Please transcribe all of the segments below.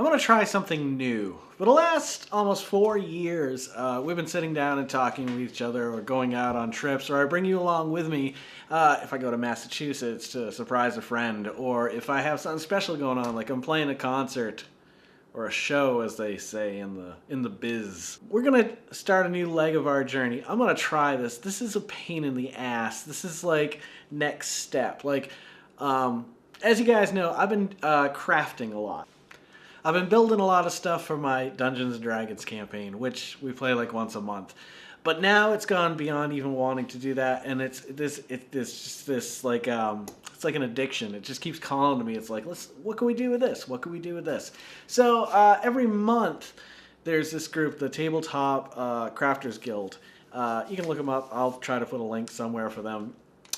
I'm going to try something new. For the last almost 4 years, we've been sitting down and talking with each other or going out on trips, or I bring you along with me if I go to Massachusetts to surprise a friend, or if I have something special going on, like I'm playing a concert or a show, as they say in the biz. We're going to start a new leg of our journey. I'm going to try this. This is a pain in the ass. This is like next step. As you guys know, I've been crafting a lot. I've been building a lot of stuff for my Dungeons & Dragons campaign, which we play like once a month. But now it's gone beyond even wanting to do that, and it's like an addiction. It just keeps calling to me. It's like, what can we do with this? What can we do with this? So every month there's this group, the Tabletop Crafters Guild. You can look them up. I'll try to put a link somewhere for them.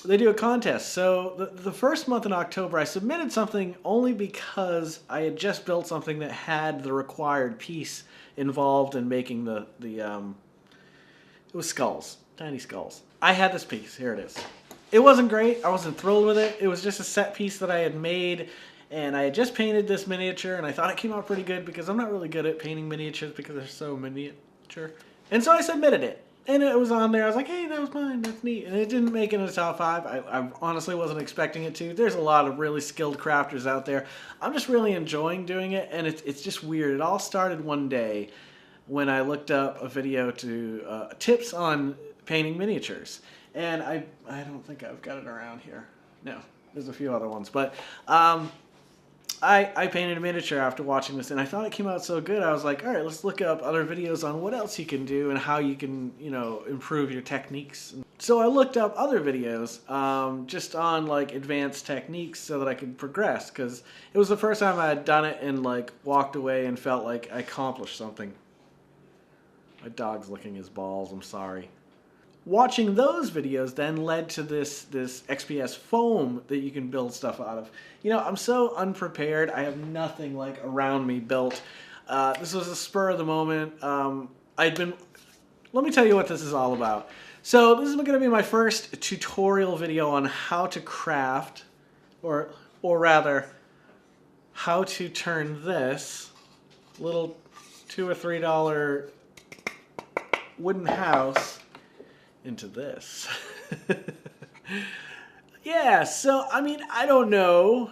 They do a contest. So the first month in October, I submitted something only because I had just built something that had the required piece involved in making it was skulls, tiny skulls. I had this piece. Here it is. It wasn't great. I wasn't thrilled with it. It was just a set piece that I had made, and I had just painted this miniature, and I thought it came out pretty good because I'm not really good at painting miniatures because they're so miniature. And so I submitted it. And it was on there. I was like, hey, that was mine. That's neat. And it didn't make it in the top 5. I honestly wasn't expecting it to. There's a lot of really skilled crafters out there. I'm just really enjoying doing it, and it's just weird. It all started one day when I looked up a video to tips on painting miniatures. And I don't think I've got it around here. No, there's a few other ones. But I painted a miniature after watching this, and I thought it came out so good. I was like, all right, let's look up other videos on what else you can do and how you can, improve your techniques. So I looked up other videos just on like advanced techniques so that I could progress, because it was the first time I had done it and like walked away and felt like I accomplished something. My dog's licking his balls. I'm sorry. Watching those videos then led to this XPS foam that you can build stuff out of. I'm so unprepared. I have nothing like around me built. This was a spur of the moment. Let me tell you what this is all about. So this is going to be my first tutorial video on how to craft, or rather, how to turn this little $2 or $3 wooden house into this. Yeah, so I don't know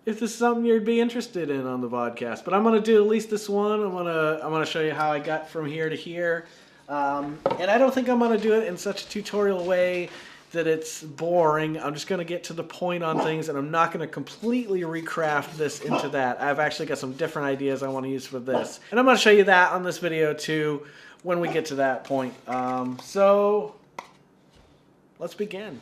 if this is something you'd be interested in on the Vodkast, but I'm gonna do at least this one. I'm gonna show you how I got from here to here, and I don't think I'm gonna do it in such a tutorial way that it's boring. I'm just gonna get to the point on things, and I'm not gonna completely recraft this into that. I've actually got some different ideas I want to use for this, and I'm gonna show you that on this video too when we get to that point. So let's begin.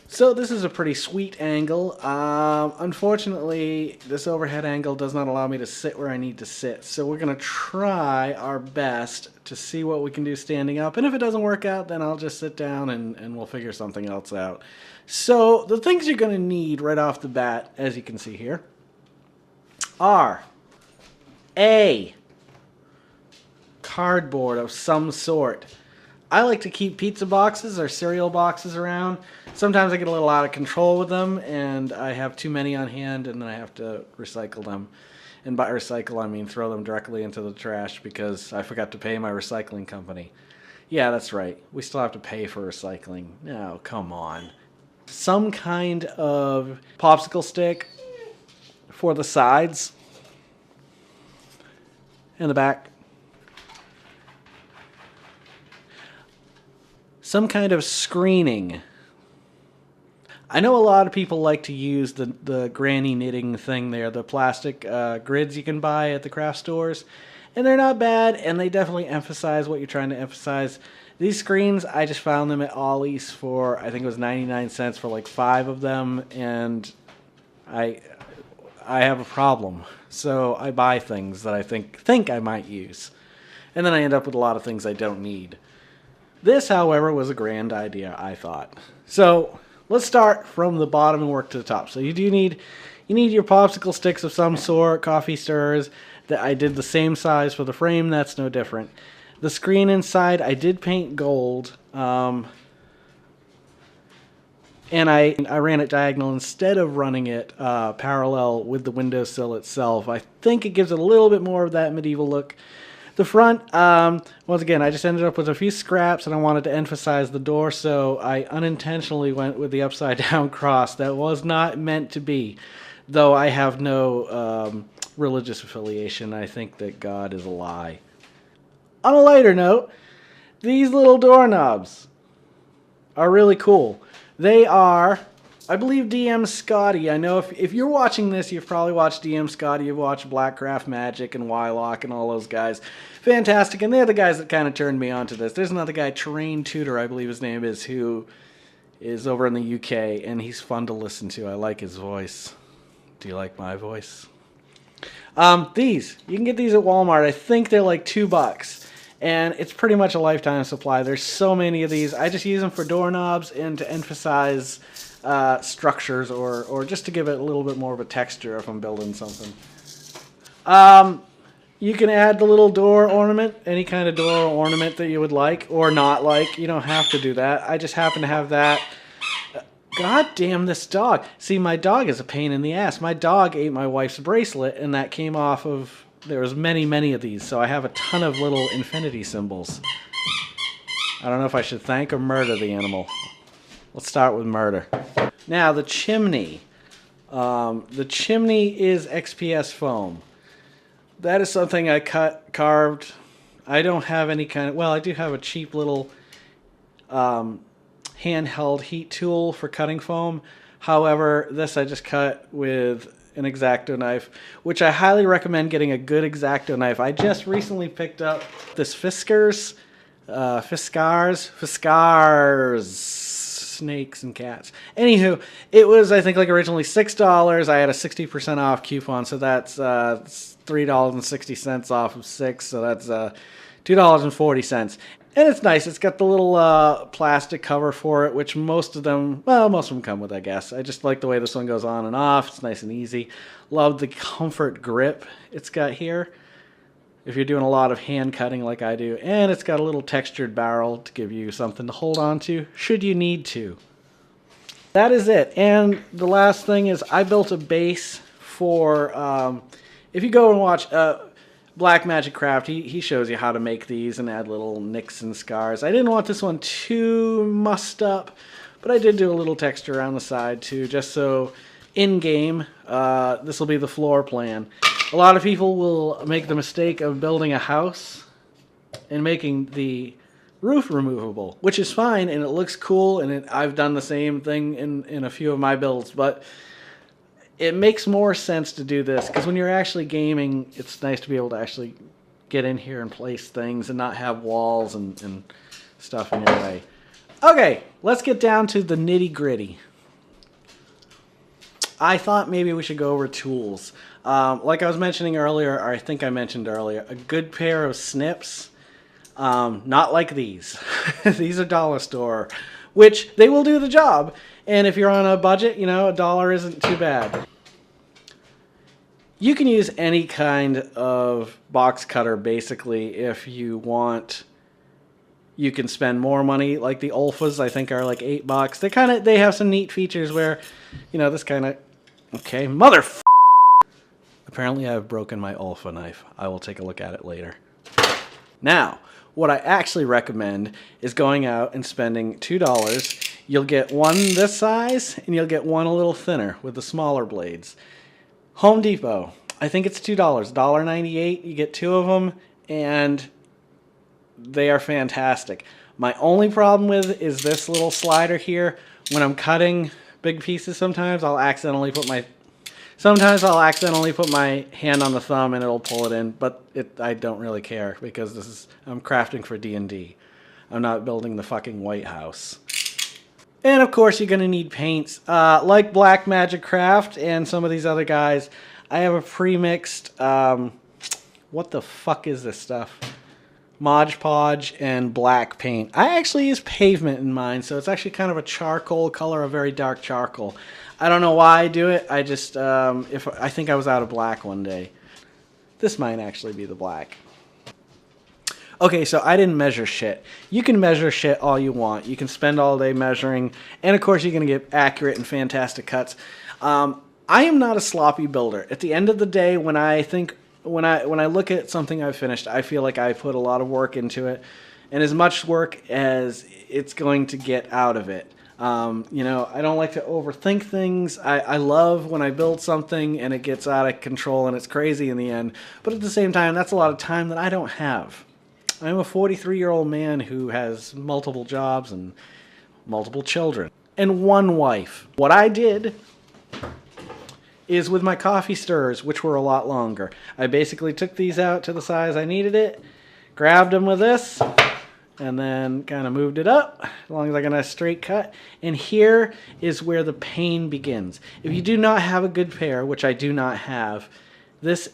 So this is a pretty sweet angle. Unfortunately, this overhead angle does not allow me to sit where I need to sit. So we're going to try our best to see what we can do standing up. And if it doesn't work out, then I'll just sit down and we'll figure something else out. So the things you're going to need right off the bat, as you can see here, are A, cardboard of some sort. I like to keep pizza boxes or cereal boxes around. Sometimes I get a little out of control with them, and I have too many on hand, and then I have to recycle them. And by recycle, I mean throw them directly into the trash because I forgot to pay my recycling company. Yeah, that's right. We still have to pay for recycling. No, come on. Some kind of popsicle stick for the sides and the back. Some kind of screening. I know a lot of people like to use the granny knitting thing there, the plastic grids you can buy at the craft stores. And they're not bad, and they definitely emphasize what you're trying to emphasize. These screens, I just found them at Ollie's for, I think it was 99 cents for like 5 of them, and I have a problem. So I buy things that I think I might use. And then I end up with a lot of things I don't need. This, however, was a grand idea, I thought. So let's start from the bottom and work to the top. So you need your popsicle sticks of some sort, coffee stirrers. I did the same size for the frame. That's no different. The screen inside, I did paint gold. And I ran it diagonal instead of running it parallel with the windowsill itself. I think it gives it a little bit more of that medieval look. The front, once again, I just ended up with a few scraps, and I wanted to emphasize the door, so I unintentionally went with the upside-down cross. That was not meant to be, though I have no religious affiliation. I think that God is a lie. On a lighter note, these little doorknobs are really cool. They are, I believe, DM Scotty. I know if you're watching this, you've probably watched DM Scotty. You've watched Blackcraft Magic and Wylock and all those guys. Fantastic. And they're the guys that kind of turned me on to this. There's another guy, Terrain Tutor, I believe his name is, who is over in the UK, and he's fun to listen to. I like his voice. Do you like my voice? These. You can get these at Walmart. I think they're like $2. And it's pretty much a lifetime supply. There's so many of these. I just use them for doorknobs and to emphasize structures or just to give it a little bit more of a texture if I'm building something. You can add the little door ornament, any kind of door ornament that you would like or not like. You don't have to do that. I just happen to have that. God damn this dog. See, my dog is a pain in the ass. My dog ate my wife's bracelet, and that came off of... There was many of these, so I have a ton of little infinity symbols. I don't know if I should thank or murder the animal. Let's start with murder. Now, the chimney. The chimney is XPS foam. That is something I carved. I don't have any kind of... Well, I do have a cheap little handheld heat tool for cutting foam. However, this I just cut with an X-Acto knife, which I highly recommend getting a good X-Acto knife. I just recently picked up this Fiskars, snakes and cats. Anywho, it was, I think, like originally $6. I had a 60% off coupon, so that's $3.60 off of 6, so that's $2.40. And it's nice. It's got the little plastic cover for it, which most of them come with, I guess. I just like the way this one goes on and off. It's nice and easy. Love the comfort grip it's got here, if you're doing a lot of hand cutting like I do. And it's got a little textured barrel to give you something to hold on to, should you need to. That is it. And the last thing is I built a base for, if you go and watch... Black Magic Craft, he shows you how to make these and add little nicks and scars. I didn't want this one too mussed up, but I did do a little texture around the side too, just so in-game, this will be the floor plan. A lot of people will make the mistake of building a house and making the roof removable, which is fine and it looks cool, and I've done the same thing in a few of my builds, but it makes more sense to do this, because when you're actually gaming, it's nice to be able to actually get in here and place things and not have walls and stuff in your way. Okay, let's get down to the nitty-gritty. I thought maybe we should go over tools. Like I was mentioning earlier, or I think I mentioned earlier, a good pair of snips. Not like these. These are dollar store, which they will do the job. And if you're on a budget, $1 isn't too bad. You can use any kind of box cutter, basically, if you want. You can spend more money, like the Olfas, I think, are like $8. They have some neat features where, this kind of... Okay, Apparently I've broken my Olfa knife. I will take a look at it later. Now, what I actually recommend is going out and spending $2. You'll get one this size, and you'll get one a little thinner with the smaller blades. Home Depot, I think it's $2, $1.98. You get two of them, and they are fantastic. My only problem with is this little slider here. When I'm cutting big pieces, sometimes I'll accidentally put my hand on the thumb and it'll pull it in, but I don't really care, because I'm crafting for D&D. I'm not building the fucking White House. And of course you're going to need paints. Like Black Magic Craft and some of these other guys, I have a pre-mixed, what the fuck is this stuff? Mod Podge and black paint. I actually use pavement in mine, so it's actually kind of a charcoal color, a very dark charcoal. I don't know why I do it. I just, I think I was out of black one day. This might actually be the black. Okay, so I didn't measure shit. You can measure shit all you want. You can spend all day measuring, and of course you're going to get accurate and fantastic cuts. I am not a sloppy builder. At the end of the day, when I look at something I've finished, I feel like I put a lot of work into it, and as much work as it's going to get out of it. You know, I don't like to overthink things. I love when I build something and it gets out of control and it's crazy in the end, but at the same time, that's a lot of time that I don't have. I'm a 43-year-old man who has multiple jobs and multiple children and one wife. What I did is with my coffee stirrers, which were a lot longer, I basically took these out to the size I needed it, grabbed them with this, and then kind of moved it up as long as I got a straight cut. And here is where the pain begins. If you do not have a good pair, which I do not have, this...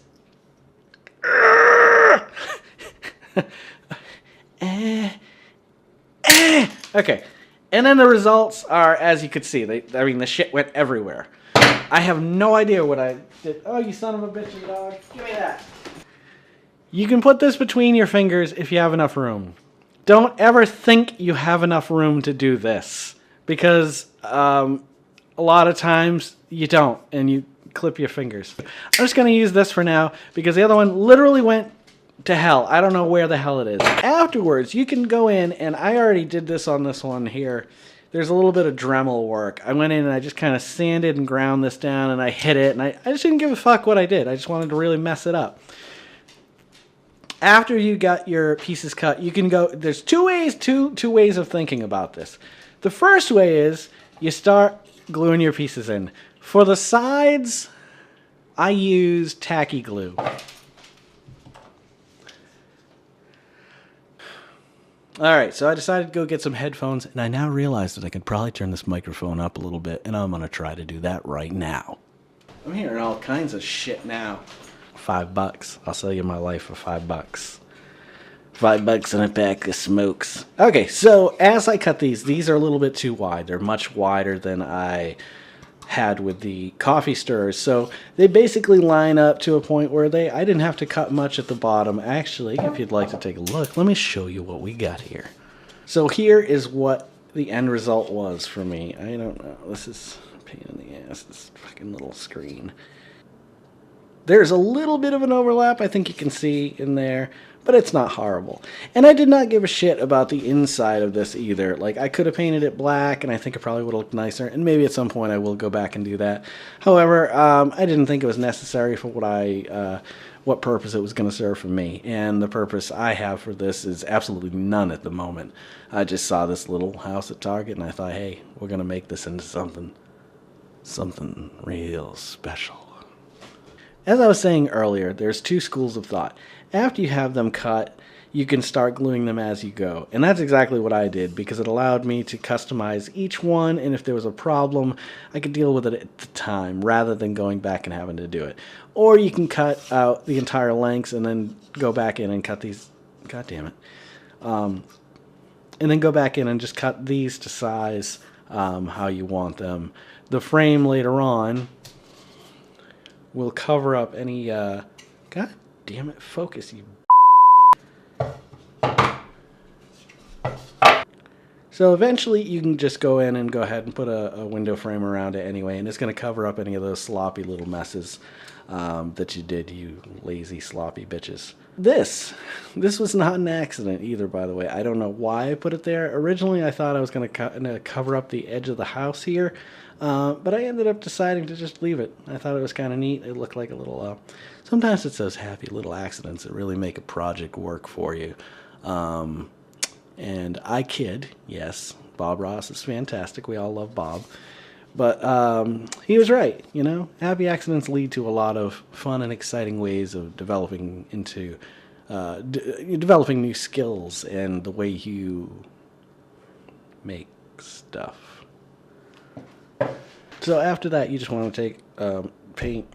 Okay, and then the results are, as you could see, the shit went everywhere. I have no idea what I did. Oh, you son of a bitch of a dog. Give me that. You can put this between your fingers if you have enough room. Don't ever think you have enough room to do this, because a lot of times you don't, and you clip your fingers. I'm just going to use this for now, because the other one literally went to hell. I don't know where the hell it is. Afterwards, you can go in, and I already did this on this one here. There's a little bit of Dremel work. I went in and I just kind of sanded and ground this down, and I hit it, and I just didn't give a fuck what I did. I just wanted to really mess it up. After you got your pieces cut, you can go, there's two ways of thinking about this. The first way is you start gluing your pieces in. For the sides, I use tacky glue. Alright, so I decided to go get some headphones, and I now realize that I could probably turn this microphone up a little bit, and I'm going to try to do that right now. I'm hearing all kinds of shit now. $5. I'll sell you my life for $5. $5 and a pack of smokes. Okay, so as I cut these are a little bit too wide. They're much wider than I had with the coffee stirrers. So they basically line up to a point where I didn't have to cut much at the bottom. Actually, if you'd like to take a look, let me show you what we got here. So here is what the end result was for me. I don't know. This is a pain in the ass, this fucking little screen. There's a little bit of an overlap, I think you can see in there, but it's not horrible. And I did not give a shit about the inside of this either. Like, I could have painted it black, and I think it probably would have looked nicer, and maybe at some point I will go back and do that. However, I didn't think it was necessary for what purpose it was going to serve for me. And the purpose I have for this is absolutely none at the moment. I just saw this little house at Target, and I thought, hey, we're going to make this into something real special. As I was saying earlier, there's two schools of thought. After you have them cut, you can start gluing them as you go. And that's exactly what I did, because it allowed me to customize each one, and if there was a problem, I could deal with it at the time, rather than going back and having to do it. Or you can cut out the entire lengths and then go back in and cut these, god damn it, and then go back in and just cut these to size how you want them. The frame later on will cover up any, god damn it, focus, you. So eventually you can just go in and go ahead and put a window frame around it anyway, and it's going to cover up any of those sloppy little messes that you did, you lazy, sloppy bitches. This was not an accident either, by the way. I don't know why I put it there. Originally I thought I was going to cover up the edge of the house here, but I ended up deciding to just leave it. I thought it was kind of neat. It looked like a little, sometimes it's those happy little accidents that really make a project work for you. And I kid, yes, Bob Ross is fantastic. We all love Bob. But he was right, you know. Happy accidents lead to a lot of fun and exciting ways of developing developing new skills and the way you make stuff. So after that, you just want to take paint,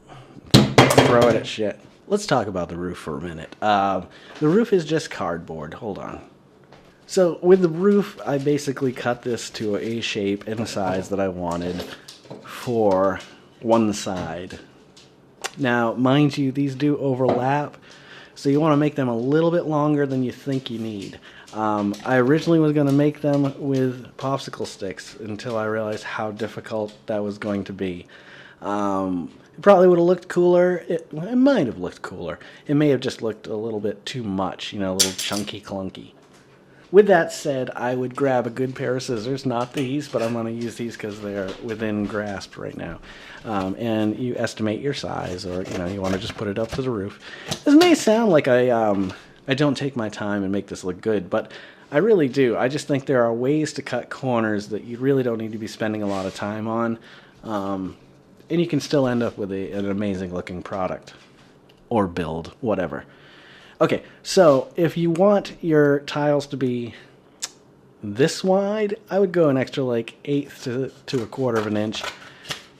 throw it at shit. Let's talk about the roof for a minute. The roof is just cardboard. Hold on. So with the roof, I basically cut this to a shape and a size that I wanted for one side. Now, mind you, these do overlap, so you want to make them a little bit longer than you think you need. I originally was going to make them with popsicle sticks until I realized how difficult that was going to be. It probably would have looked cooler. It might have looked cooler. It may have just looked a little bit too much, a little chunky clunky. With that said, I would grab a good pair of scissors, not these, but I'm going to use these because they're within grasp right now. And you estimate your size, or you want to just put it up to the roof. This may sound like I don't take my time and make this look good, but I really do. I just think there are ways to cut corners that you really don't need to be spending a lot of time on, and you can still end up with an amazing looking product, or build, whatever. Okay, so if you want your tiles to be this wide, I would go an extra like 1/8 to 1/4 of an inch.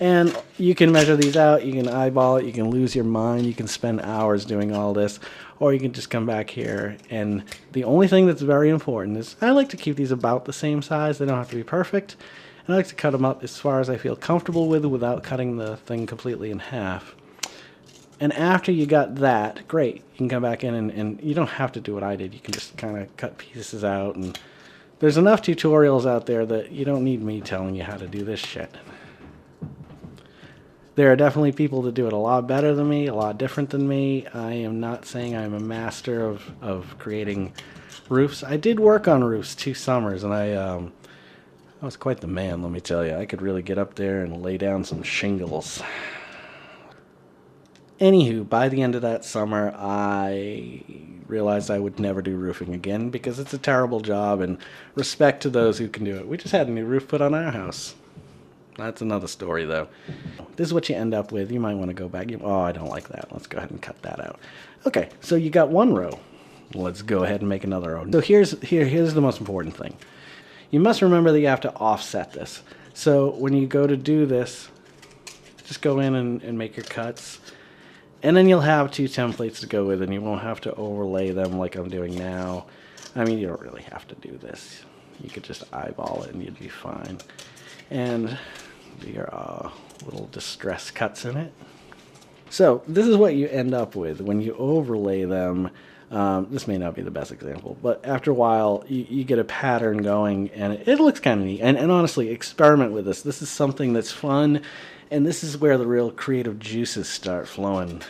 And you can measure these out, you can eyeball it, you can lose your mind, you can spend hours doing all this, or you can just come back here. And the only thing that's very important is I like to keep these about the same size. They don't have to be perfect. And I like to cut them up as far as I feel comfortable with without cutting the thing completely in half. And after you got that, great. You can come back in and you don't have to do what I did. You can just kind of cut pieces out. And there's enough tutorials out there that you don't need me telling you how to do this shit. There are definitely people that do it a lot better than me, a lot different than me. I am not saying I'm a master of creating roofs. I did work on roofs 2 summers, and I was quite the man, let me tell you. I could really get up there and lay down some shingles. Anywho, by the end of that summer, I realized I would never do roofing again because it's a terrible job, and respect to those who can do it. We just had a new roof put on our house. That's another story, though. This is what you end up with. You might want to go back. Oh, I don't like that. Let's go ahead and cut that out. Okay, so you got one row. Let's go ahead and make another row. So here's the most important thing. You must remember that you have to offset this. So when you go to do this, just go in and make your cuts. And then you'll have 2 templates to go with, and you won't have to overlay them like I'm doing now. I mean, you don't really have to do this. You could just eyeball it and you'd be fine. And do your little distress cuts in it. So this is what you end up with when you overlay them. This may not be the best example, but after a while you get a pattern going, and it looks kind of neat. And honestly, experiment with this. This is something that's fun, and this is where the real creative juices start flowing.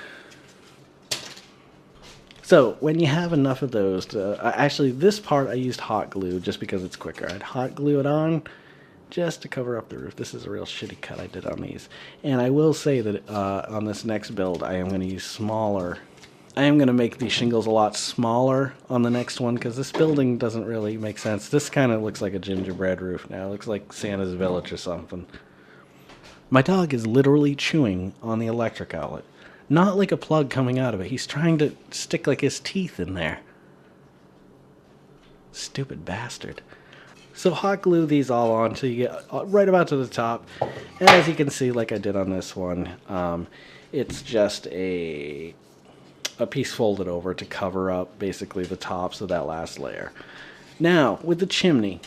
So when you have enough of those, actually this part I used hot glue just because it's quicker. I'd hot glue it on just to cover up the roof. This is a real shitty cut I did on these. And I will say that on this next build I am going to use smaller. I am going to make these shingles a lot smaller on the next one because this building doesn't really make sense. This kind of looks like a gingerbread roof now. It looks like Santa's village or something. My dog is literally chewing on the electric outlet. Not like a plug coming out of it. He's trying to stick like his teeth in there. Stupid bastard. So hot glue these all on until you get right about to the top. And as you can see, like I did on this one, it's just a piece folded over to cover up basically the tops of that last layer. Now, with the chimney.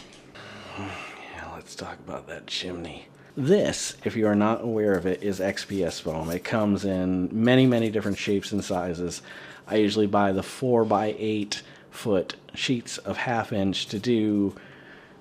Yeah, let's talk about that chimney. This, if you are not aware of it, is XPS foam. It comes in many, many different shapes and sizes. I usually buy the 4x8 foot sheets of 1/2 inch to do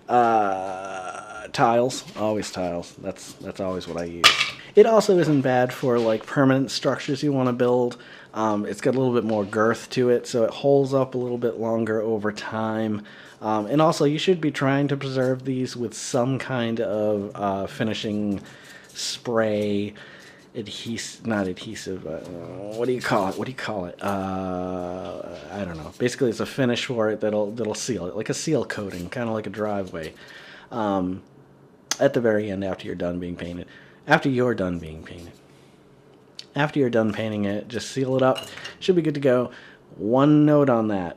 tiles. Always tiles. That's always what I use. It also isn't bad for like permanent structures you want to build. It's got a little bit more girth to it, so it holds up a little bit longer over time. And also, you should be trying to preserve these with some kind of finishing spray, not adhesive. What do you call it? I don't know. Basically, it's a finish for it that'll seal it, like a seal coating, kind of like a driveway. At the very end, after you're done being painted. After you're done painting it, just seal it up. Should be good to go. One note on that.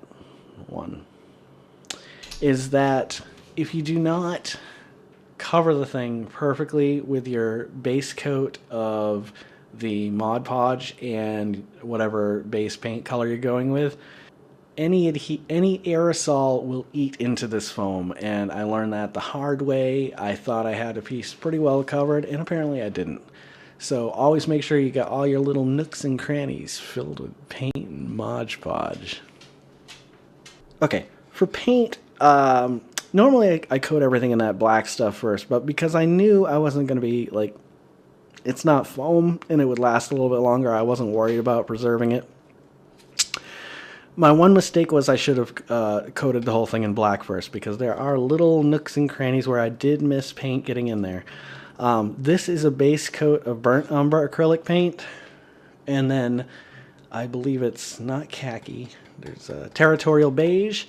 Is that if you do not cover the thing perfectly with your base coat of the Mod Podge and whatever base paint color you're going with, any aerosol will eat into this foam, and I learned that the hard way. I thought I had a piece pretty well covered, and apparently I didn't. So always make sure you got all your little nooks and crannies filled with paint and Mod Podge. Okay, for paint, normally I coat everything in that black stuff first, but because I knew I wasn't going to be, like, it's not foam and it would last a little bit longer, I wasn't worried about preserving it. My one mistake was I should have coated the whole thing in black first, because there are little nooks and crannies where I did miss paint getting in there. This is a base coat of burnt umber acrylic paint, and then I believe it's not khaki. There's a territorial beige,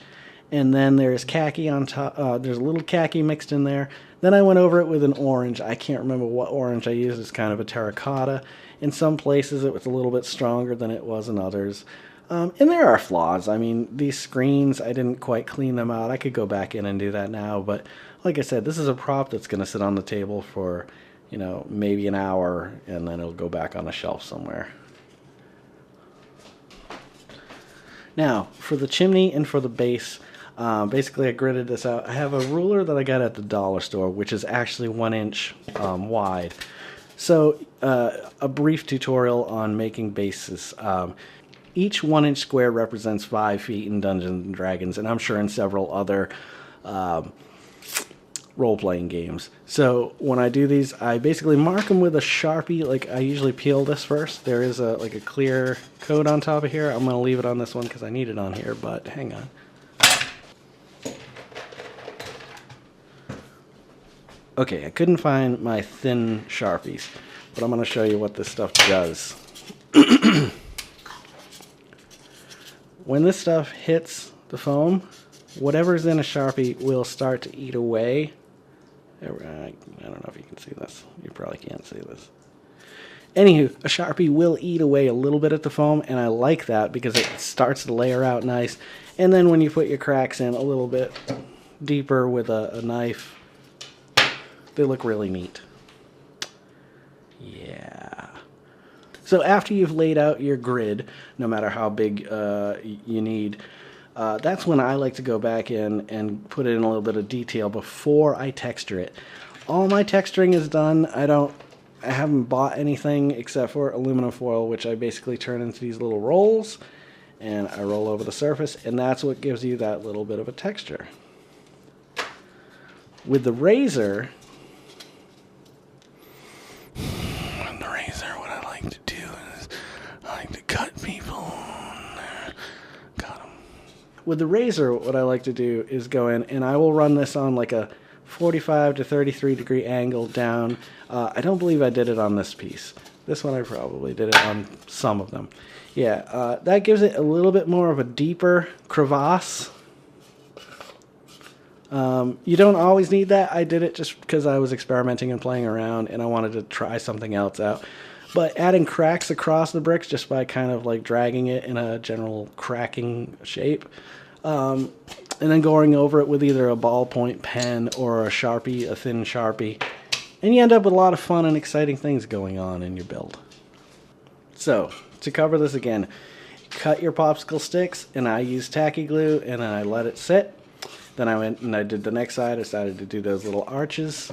and then there's khaki on top. There's a little khaki mixed in there. Then I went over it with an orange. I can't remember what orange I used. It's kind of a terracotta. In some places it was a little bit stronger than it was in others. And there are flaws. I mean, these screens, I didn't quite clean them out. I could go back in and do that now, but like I said, this is a prop that's going to sit on the table for, you know, maybe an hour, and then it'll go back on a shelf somewhere. Now, for the chimney and for the base, basically I gridded this out. I have a ruler that I got at the dollar store, which is actually 1 inch wide. So, a brief tutorial on making bases. Each 1 inch square represents 5 feet in Dungeons and Dragons, and I'm sure in several other role-playing games. So when I do these, I basically mark them with a Sharpie. Like, I usually peel this first. There is a clear coat on top of here. I'm going to leave it on this one because I need it on here, but hang on. Okay, I couldn't find my thin Sharpies, but I'm going to show you what this stuff does. When this stuff hits the foam, whatever's in a Sharpie will start to eat away. I don't know if you can see this. You probably can't see this. Anywho, a Sharpie will eat away a little bit at the foam, and I like that because it starts to layer out nice. And then when you put your cracks in a little bit deeper with a knife, they look really neat. Yeah. So after you've laid out your grid, no matter how big you need, that's when I like to go back in and put in a little bit of detail before I texture it. All my texturing is done. I haven't bought anything except for aluminum foil, which I basically turn into these little rolls, and I roll over the surface, and that's what gives you that little bit of a texture. With the razor, what I like to do is I like to cut people. Got them. With the razor, what I like to do is go in, and I will run this on like a 45 to 33 degree angle down. I don't believe I did it on this piece. This one I probably did it on some of them. Yeah, that gives it a little bit more of a deeper crevasse. You don't always need that. I did it just because I was experimenting and playing around, and I wanted to try something else out. But adding cracks across the bricks just by kind of like dragging it in a general cracking shape, and then going over it with either a ballpoint pen or a Sharpie, a thin Sharpie, and you end up with a lot of fun and exciting things going on in your build. So, to cover this again, cut your popsicle sticks, and I used tacky glue, and then I let it sit. Then I went and I did the next side. I decided to do those little arches.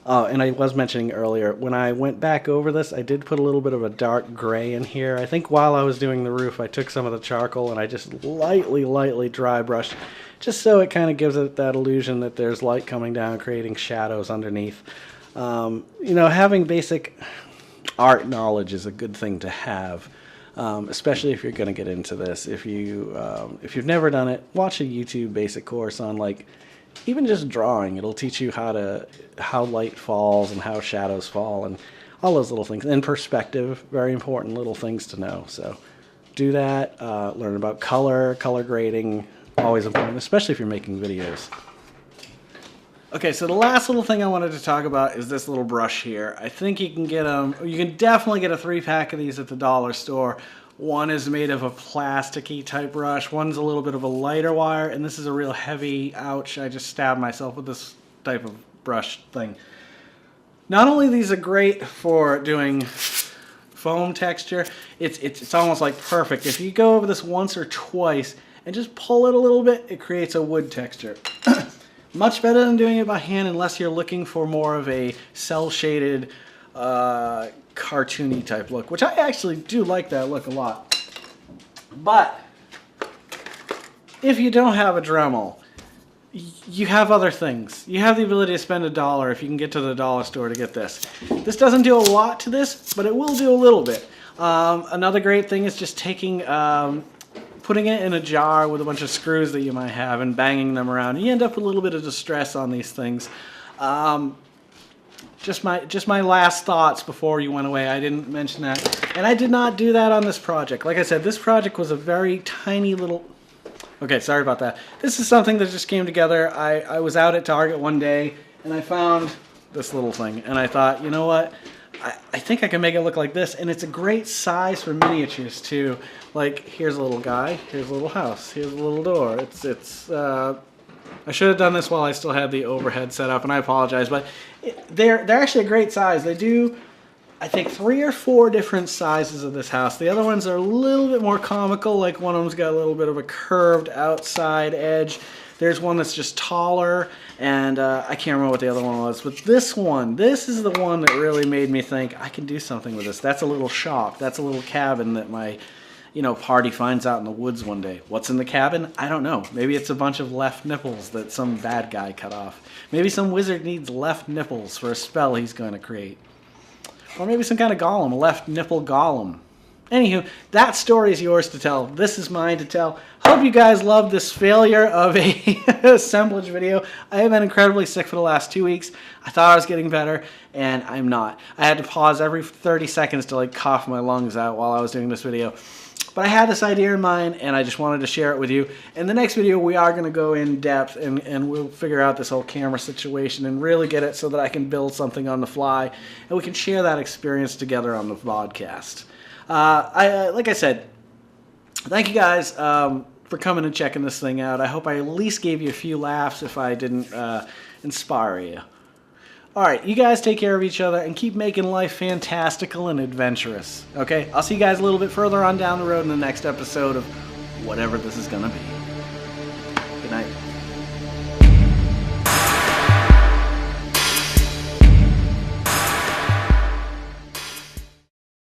And I was mentioning earlier, when I went back over this, I did put a little bit of a dark gray in here. I think while I was doing the roof, I took some of the charcoal and I just lightly dry brushed, just so it kind of gives it that illusion that there's light coming down, creating shadows underneath. You know, having basic art knowledge is a good thing to have. Especially if you're going to get into this. If you've never done it, watch a YouTube basic course on, like, even just drawing. It'll teach you how light falls and how shadows fall and all those little things. And perspective, very important little things to know. So do that. Learn about color grading, always important, especially if you're making videos. Okay, so the last little thing I wanted to talk about is this little brush here. I think you can get them, you can definitely get a 3-pack of these at the dollar store. One is made of a plasticky type brush, one's a little bit of a lighter wire, and this is a real heavy, ouch, I just stabbed myself with this type of brush thing. Not only these are great for doing foam texture, it's almost like perfect. If you go over this once or twice and just pull it a little bit, it creates a wood texture. Much better than doing it by hand unless you're looking for more of a cel-shaded, cartoony type look, which I actually do like that look a lot. But if you don't have a Dremel, you have other things. You have the ability to spend $1 if you can get to the dollar store to get this. This doesn't do a lot to this, but it will do a little bit. Another great thing is just taking, putting it in a jar with a bunch of screws that you might have and banging them around. You end up with a little bit of distress on these things. Just my last thoughts before you went away. I didn't mention that. And I did not do that on this project. Like I said, this project was a very tiny little... Okay, sorry about that. This is something that just came together. I was out at Target one day and I found this little thing. And I thought, you know what? I think I can make it look like this. And it's a great size for miniatures too. Like, here's a little guy, here's a little house, here's a little door. I should have done this while I still had the overhead set up, and I apologize, but they're actually a great size. They do, I think, 3 or 4 different sizes of this house. The other ones are a little bit more comical, like one of them's got a little bit of a curved outside edge. There's one that's just taller, and I can't remember what the other one was, but this is the one that really made me think, I can do something with this. That's a little shop. That's a little cabin that my party finds out in the woods one day. What's in the cabin? I don't know. Maybe it's a bunch of left nipples that some bad guy cut off. Maybe some wizard needs left nipples for a spell he's going to create. Or maybe some kind of golem, a left nipple golem. Anywho, that story is yours to tell. This is mine to tell. Hope you guys loved this failure of a assemblage video. I have been incredibly sick for the last 2 weeks. I thought I was getting better, and I'm not. I had to pause every 30 seconds to cough my lungs out while I was doing this video. But I had this idea in mind, and I just wanted to share it with you. In the next video, we are going to go in depth, and we'll figure out this whole camera situation and really get it so that I can build something on the fly, and we can share that experience together on the Vodkast. Like I said, thank you guys for coming and checking this thing out. I hope I at least gave you a few laughs if I didn't inspire you. Alright, you guys take care of each other and keep making life fantastical and adventurous. Okay, I'll see you guys a little bit further on down the road in the next episode of whatever this is going to be.